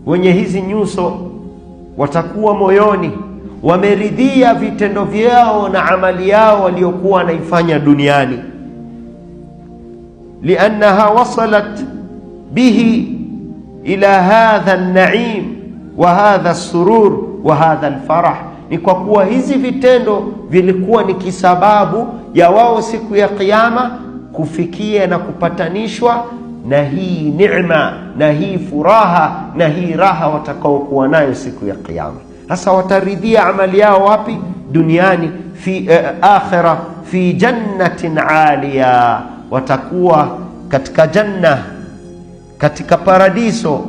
wenye hizi nyuso watakuwa moyoni wameridhia vitendo vyao na amali yao waliokuwa wanaifanya duniani, liannaha wasalat bihi ila hadha an-na'im wa hadha as-surur wa hadha al-farah. Ni kwa kuwa hizi vitendo vilikuwa ni kisababu ya wao siku ya kiyama kufikia na kupatanishwa na hii neema na hii furaha na hii raha watakaokuwa nayo siku ya kiyama. Sasa wataridhia amali yao wapi? Duniani, fi akhirah, fi jannatin aliya, watakuwa katika janna, katika paradiso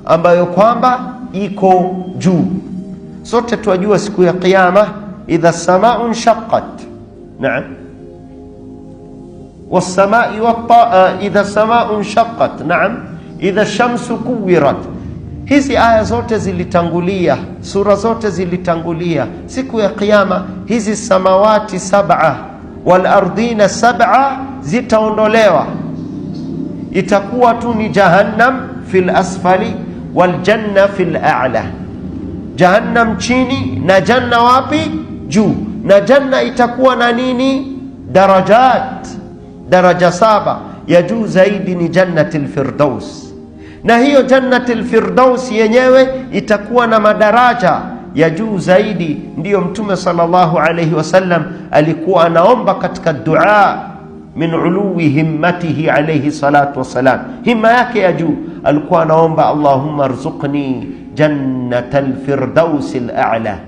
ambayo kwamba iko juu. Sote tuwajua siku ya kiyama, idha samau shaqqat, naam, was-samai idha samau shaqqat, naam, idha shamsu kuwirat. Hizi aya zote zilitangulia, sura zote zilitangulia. Siku ya kiyama hizi samawati sab'a wal ardina sab'a zitaondolewa, itakuwa tu ni jahannam fil asfali wal janna fil a'la. Jahannam chini na janna wapi? Juu. Na janna itakuwa na nini? Darajat, daraja 7. Ya juu zaidi ni jannatul firdaus, na hiyo jannatul firdaus yenyewe itakuwa na madaraja ya juu zaidi. Ndiyo Mtume sallallahu alayhi wasallam alikuwa anaomba katika dua, min uluwi himmatihi alayhi salatu wasalam, himma yake ya juu, alikuwa anaomba Allahumma arzuqni jannatul firdaus al-a'la.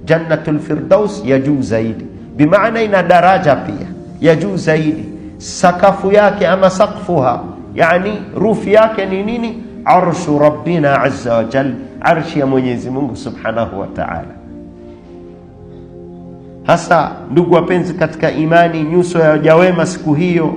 Jannatul firdaus ya juu zaidi, bimaana ina daraja pia ya juu zaidi. Sakafu yake ama saqfuha, yani rufi yake ni nini? Arshu rabbina azza wa jalla, arshi ya Mwenyezi Mungu subhanahu wa ta'ala. Hasa ndugu wapenzi katika imani, nyuso ya wajawema siku hiyo